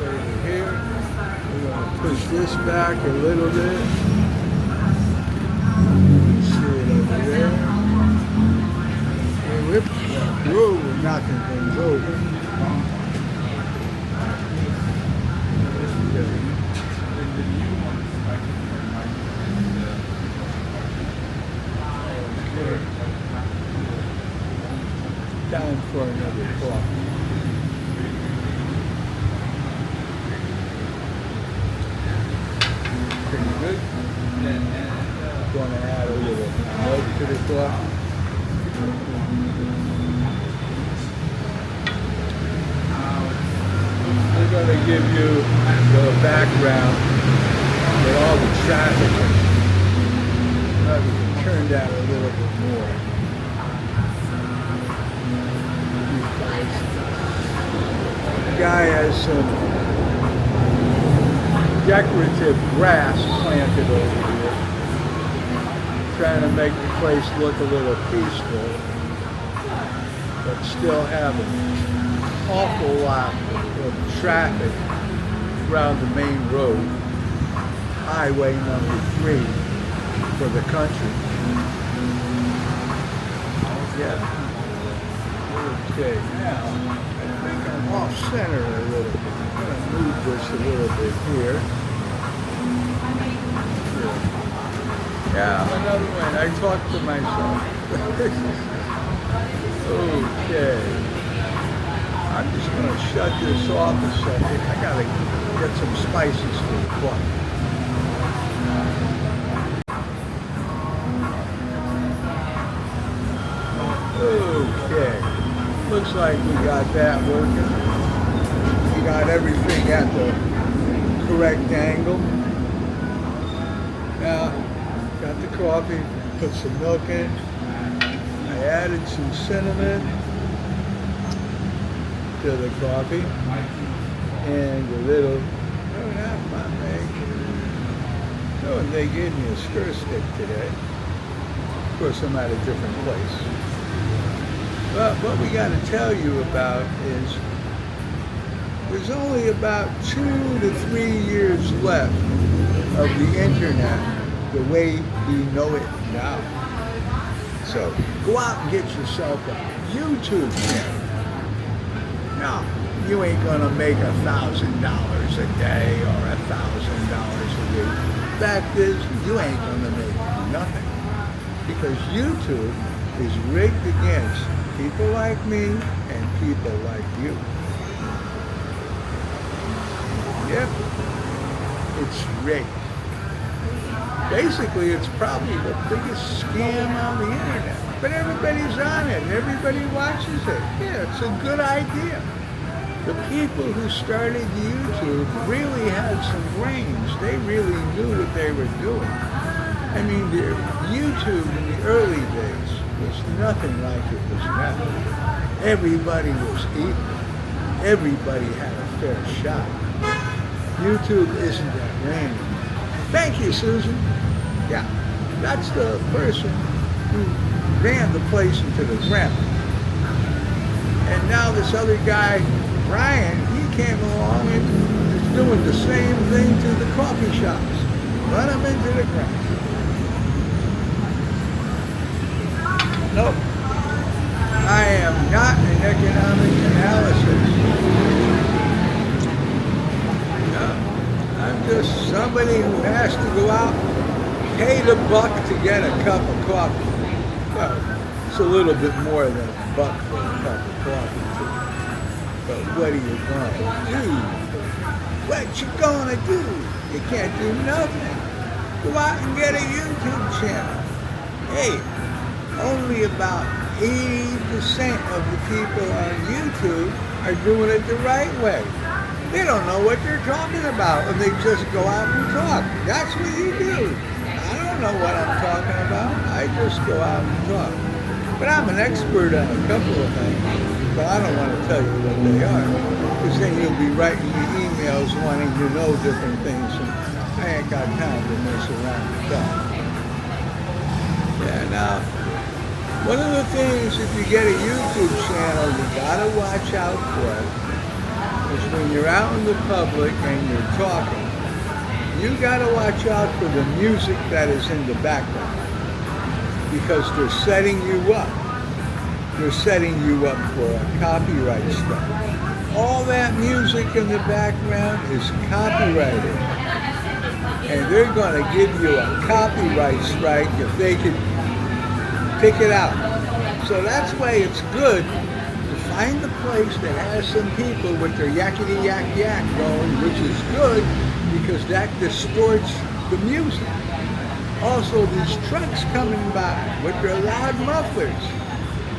over here. We're going to push this back a little bit. See it over there. And whoops, whoa, we're knocking things over. Down for another coffee. Pretty good. Going to add a little milk to the coffee. We're going to give you the background with all the traffic. Turn that a little bit more. The guy has some decorative grass planted over here, trying to make the place look a little peaceful, but still have an awful lot of traffic around the main road, highway number 3 for the country. Yeah. Okay, now I think I'm off center a little bit. I'm going to move this a little bit here. Yeah, another one. I talk to myself. Okay. I'm just going to shut this off a second. I got to get some spices for the coffee. Okay. Looks like we got that working. We got everything at the correct angle. Now, got the coffee, put some milk in. I added some cinnamon to the coffee. And a little, they gave me a stir stick today. Of course, I'm at a different place. But what we got to tell you about is there's only about 2 to 3 years left of the internet the way we know it now. So go out and get yourself a YouTube channel. Now, you ain't gonna make $1,000 a day or $1,000 a week. Fact is, you ain't gonna make nothing because YouTube is rigged against people like me and people like you. Yep, it's rigged. Basically, it's probably the biggest scam on the internet. But everybody's on it and everybody watches it. Yeah, it's a good idea. The people who started YouTube really had some brains. They really knew what they were doing. I mean, YouTube in the early days was nothing like it was now. Everybody was equal. Everybody had a fair shot. YouTube isn't that random. Thank you, Susan. Yeah, that's the person who ran the place into the ground. And now this other guy, Brian, he came along and is doing the same thing to the coffee shops. Run them into the ground. Nope. I am not an economic analysis. No. I'm just somebody who has to go out, pay the buck to get a cup of coffee. Well, it's a little bit more than a buck for a cup of coffee, too. But what are you going to do? What you gonna do? You can't do nothing. Go out and get a YouTube channel. Hey, only about 80% of the people on YouTube are doing it the right way. They don't know what they're talking about, and they just go out and talk. That's what you do. I don't know what I'm talking about. I just go out and talk. But I'm an expert on a couple of things, but I don't want to tell you what they are, because then you'll be writing me emails wanting to know different things, and I ain't got time to mess around with that. Yeah, now, one of the things, if you get a YouTube channel, you gotta watch out for is when you're out in the public and you're talking, you got to watch out for the music that is in the background because they're setting you up. They're setting you up for a copyright strike. All that music in the background is copyrighted. And they're going to give you a copyright strike if they can pick it out. So that's why it's good to find a place that has some people with their yakety yak yak going, which is good because that distorts the music. Also, these trucks coming by with their loud mufflers.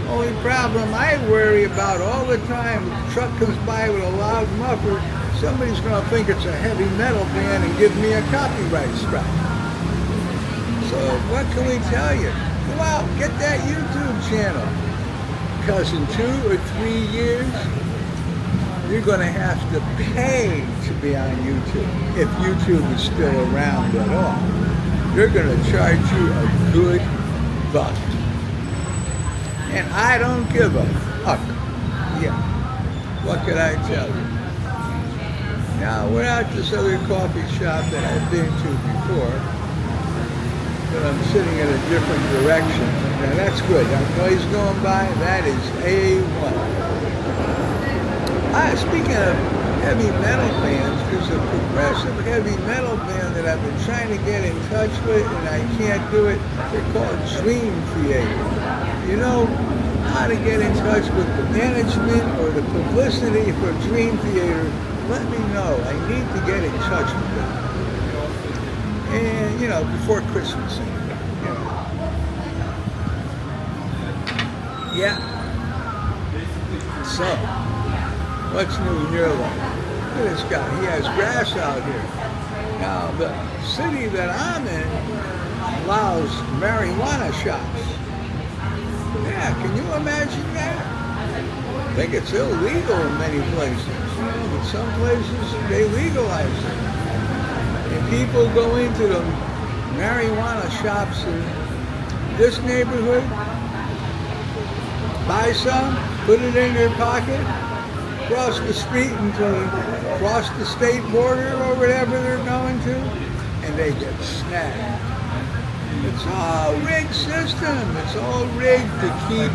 Only problem I worry about all the time, if a truck comes by with a loud muffler, somebody's going to think it's a heavy metal band and give me a copyright strike. So what can we tell you? Go out, get that YouTube channel. Because in 2 or 3 years, you're going to have to pay to be on YouTube. If YouTube is still around at all. They're going to charge you a good buck. And I don't give a fuck. Yeah. What could I tell you? Now, we're at this other coffee shop that I've been to before, but I'm sitting in a different direction. Now, that's good. That noise going by, that is A1. Speaking of heavy metal bands, there's a progressive heavy metal band that I've been trying to get in touch with, and I can't do it. They're called Dream Theater. You know how to get in touch with the management or the publicity for Dream Theater, let me know. I need to get in touch with them. And, you know, before Christmas. Yeah. So, what's new in your life? Look at this guy. He has grass out here. Now, the city that I'm in allows marijuana shops. Yeah, can you imagine that? I think it's illegal in many places. You know, but some places they legalize it. And people go into the marijuana shops in this neighborhood, buy some, put it in their pocket, cross the street cross the state border or whatever they're going to, and they get snagged. It's all rigged system. It's all rigged to keep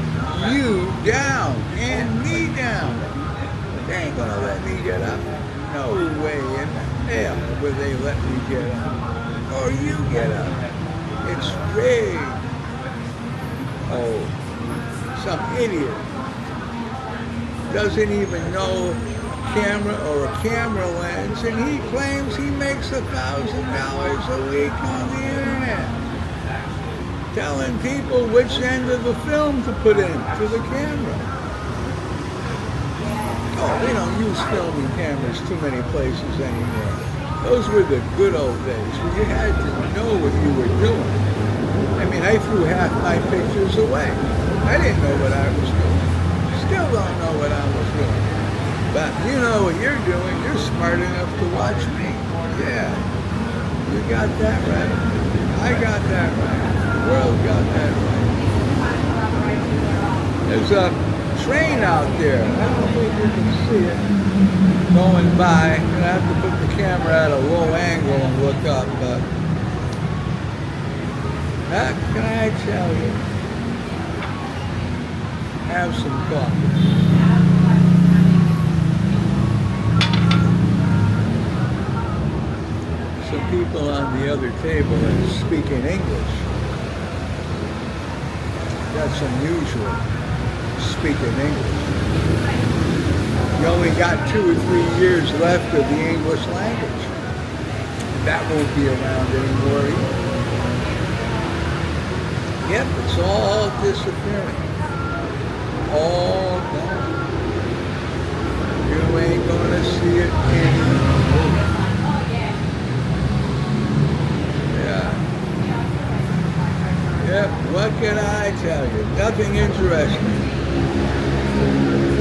you down and me down. They ain't gonna let me get up. No way in hell will they let me get up. Or you get up. It's rigged. Oh, some idiot doesn't even know camera or a camera lens, and he claims he makes $1,000 a week on the internet. Telling people which end of the film to put in to the camera. Oh, we don't use filming cameras too many places anymore. Those were the good old days when you had to know what you were doing. I mean, I threw half my pictures away. I didn't know what I was doing. Still don't know what I was doing. But you know what you're doing. You're smart enough to watch me. Yeah, you got that right. I got that right. The world got that right. There's a train out there. I don't think you can see it going by. I'm gonna have to put the camera at a low angle and look up, but how can I tell you? Have some coffee. Some people on the other table are speaking English. That's unusual, speaking English. You only got 2 or 3 years left of the English language. That won't be around anymore either. Yep, it's all disappearing. All gone. You ain't gonna see it anymore. Yep, what can I tell you? Nothing interesting.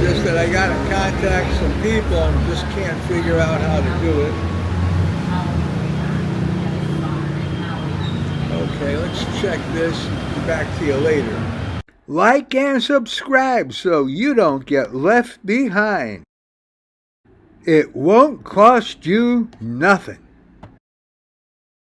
Just that I gotta contact some people and just can't figure out how to do it. Okay, let's check this. Back to you later. Like and subscribe so you don't get left behind. It won't cost you nothing.